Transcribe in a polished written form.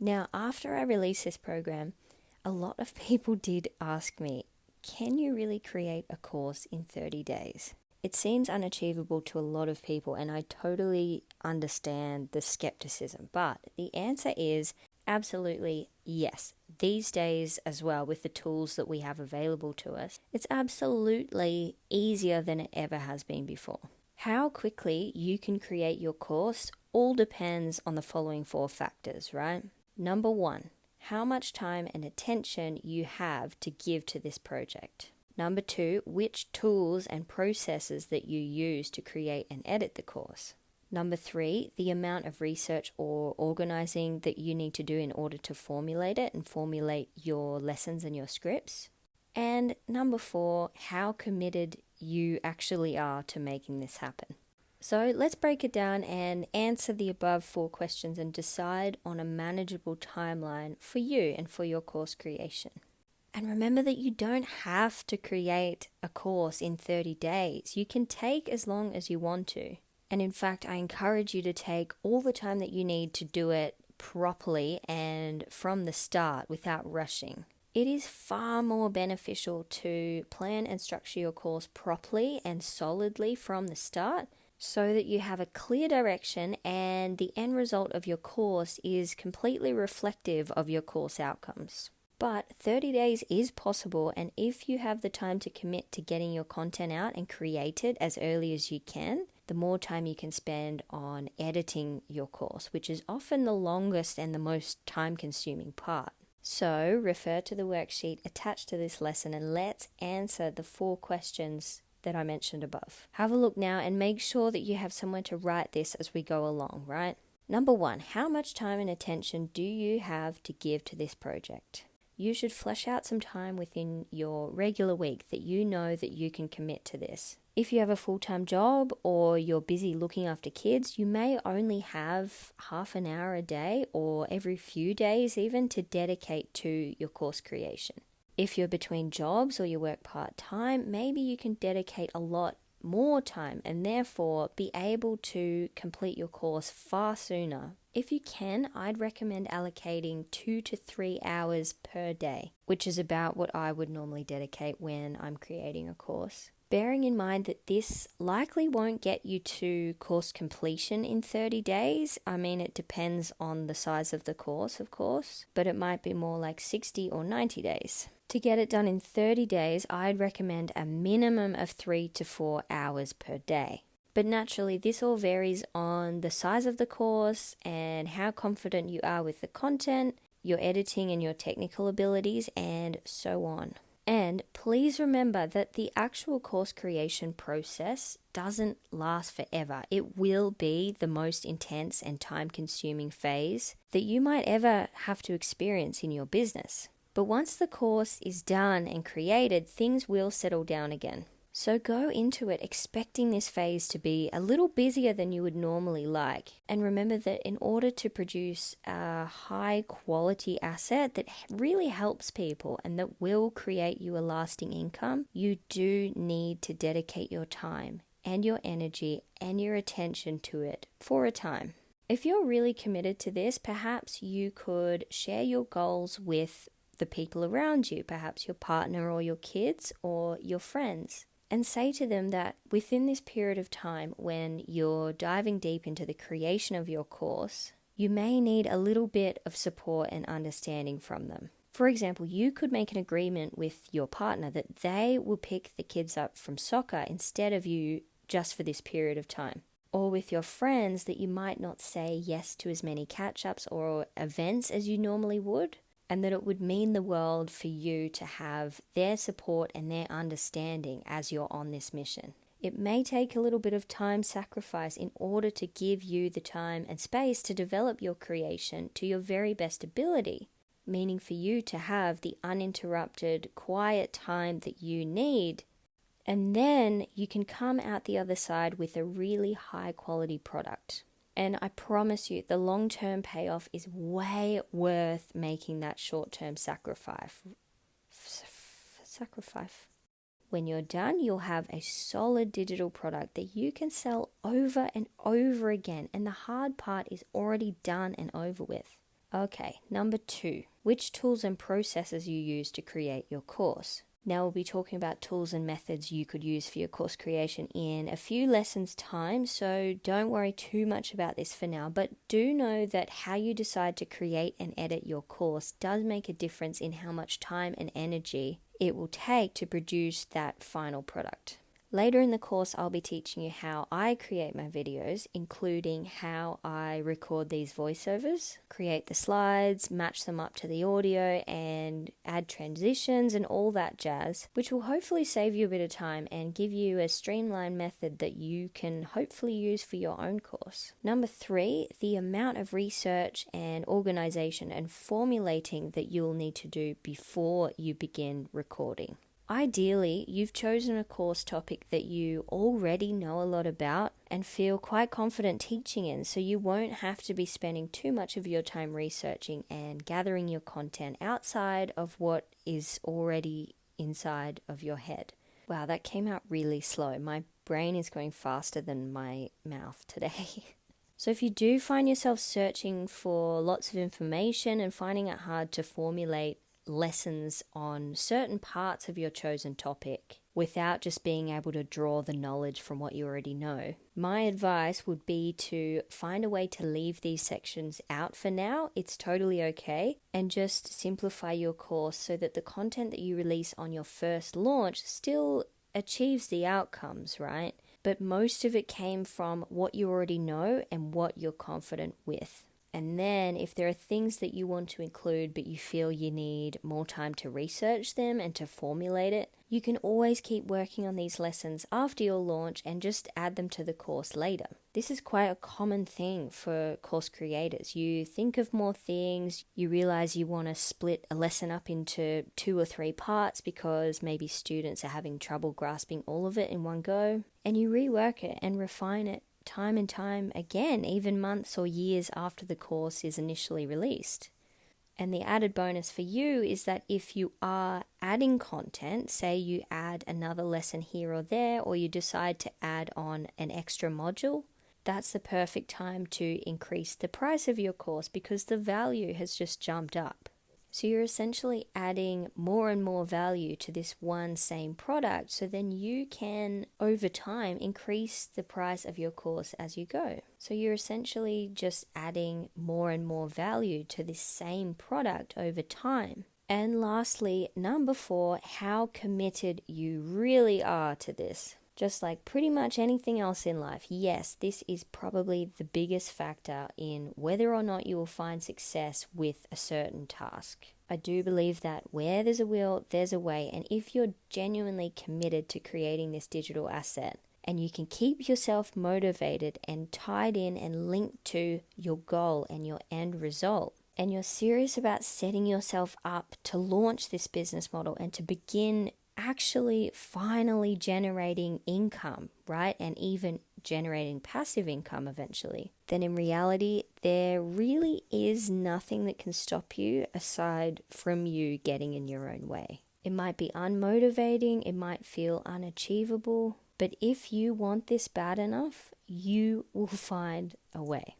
Now, after I released this program, a lot of people did ask me, can you really create a course in 30 days? It seems unachievable to a lot of people, and I totally understand the skepticism. But the answer is absolutely yes. These days as well, with the tools that we have available to us, it's absolutely easier than it ever has been before. How quickly you can create your course all depends on the following 4 factors, right? Number 1, how much time and attention you have to give to this project. Number 2, which tools and processes that you use to create and edit the course. Number 3, the amount of research or organizing that you need to do in order to formulate it and formulate your lessons and your scripts. And number 4, how committed you actually are to making this happen. So let's break it down and answer the above 4 questions and decide on a manageable timeline for you and for your course creation. And remember that you don't have to create a course in 30 days. You can take as long as you want to. And in fact, I encourage you to take all the time that you need to do it properly and from the start without rushing. It is far more beneficial to plan and structure your course properly and solidly from the start, so that you have a clear direction and the end result of your course is completely reflective of your course outcomes. But 30 days is possible, and if you have the time to commit to getting your content out and create it as early as you can, the more time you can spend on editing your course, which is often the longest and the most time-consuming part. So refer to the worksheet attached to this lesson and let's answer the 4 questions that I mentioned above. Have a look now and make sure that you have somewhere to write this as we go along, right? Number 1, how much time and attention do you have to give to this project? You should flesh out some time within your regular week that you know that you can commit to this. If you have a full-time job or you're busy looking after kids, you may only have half an hour a day or every few days even to dedicate to your course creation. If you're between jobs or you work part-time, maybe you can dedicate a lot more time and therefore be able to complete your course far sooner. If you can, I'd recommend allocating 2 to 3 hours per day, which is about what I would normally dedicate when I'm creating a course. Bearing in mind that this likely won't get you to course completion in 30 days. I mean, it depends on the size of the course, of course, but it might be more like 60 or 90 days. To get it done in 30 days, I'd recommend a minimum of 3 to 4 hours per day. But naturally, this all varies on the size of the course and how confident you are with the content, your editing and your technical abilities, and so on. And please remember that the actual course creation process doesn't last forever. It will be the most intense and time-consuming phase that you might ever have to experience in your business. But once the course is done and created, things will settle down again. So go into it expecting this phase to be a little busier than you would normally like. And remember that in order to produce a high quality asset that really helps people and that will create you a lasting income, you do need to dedicate your time and your energy and your attention to it for a time. If you're really committed to this, perhaps you could share your goals with the people around you, perhaps your partner or your kids or your friends, and say to them that within this period of time when you're diving deep into the creation of your course, you may need a little bit of support and understanding from them. For example, you could make an agreement with your partner that they will pick the kids up from soccer instead of you just for this period of time. Or with your friends that you might not say yes to as many catch-ups or events as you normally would, and that it would mean the world for you to have their support and their understanding as you're on this mission. It may take a little bit of time sacrifice in order to give you the time and space to develop your creation to your very best ability, meaning for you to have the uninterrupted, quiet time that you need, and then you can come out the other side with a really high quality product. And I promise you, the long-term payoff is way worth making that short-term sacrifice. When you're done, you'll have a solid digital product that you can sell over and over again. And the hard part is already done and over with. Okay, number 2, which tools and processes you use to create your course. Now we'll be talking about tools and methods you could use for your course creation in a few lessons' time, so don't worry too much about this for now, but do know that how you decide to create and edit your course does make a difference in how much time and energy it will take to produce that final product. Later in the course, I'll be teaching you how I create my videos, including how I record these voiceovers, create the slides, match them up to the audio, and add transitions and all that jazz, which will hopefully save you a bit of time and give you a streamlined method that you can hopefully use for your own course. Number 3, the amount of research and organization and formulating that you'll need to do before you begin recording. Ideally, you've chosen a course topic that you already know a lot about and feel quite confident teaching in, so you won't have to be spending too much of your time researching and gathering your content outside of what is already inside of your head. Wow, that came out really slow. My brain is going faster than my mouth today. So if you do find yourself searching for lots of information and finding it hard to formulate lessons on certain parts of your chosen topic without just being able to draw the knowledge from what you already know, my advice would be to find a way to leave these sections out for now. It's totally okay, and just simplify your course so that the content that you release on your first launch still achieves the outcomes, right? But most of it came from what you already know and what you're confident with. And then if there are things that you want to include but you feel you need more time to research them and to formulate it, you can always keep working on these lessons after your launch and just add them to the course later. This is quite a common thing for course creators. You think of more things, you realize you want to split a lesson up into 2 or 3 parts because maybe students are having trouble grasping all of it in one go, and you rework it and refine it time and time again, even months or years after the course is initially released. And the added bonus for you is that if you are adding content, say you add another lesson here or there, or you decide to add on an extra module, that's the perfect time to increase the price of your course because the value has just jumped up. So you're essentially adding more and more value to this one same product, so then you can, over time, increase the price of your course as you go. So you're essentially just adding more and more value to this same product over time. And lastly, number 4, how committed you really are to this. Just like pretty much anything else in life, yes, this is probably the biggest factor in whether or not you will find success with a certain task. I do believe that where there's a will, there's a way, and if you're genuinely committed to creating this digital asset, and you can keep yourself motivated and tied in and linked to your goal and your end result, and you're serious about setting yourself up to launch this business model and to begin actually finally generating income, right? And even generating passive income eventually, then in reality, there really is nothing that can stop you aside from you getting in your own way. It might be unmotivating, it might feel unachievable, but if you want this bad enough, you will find a way.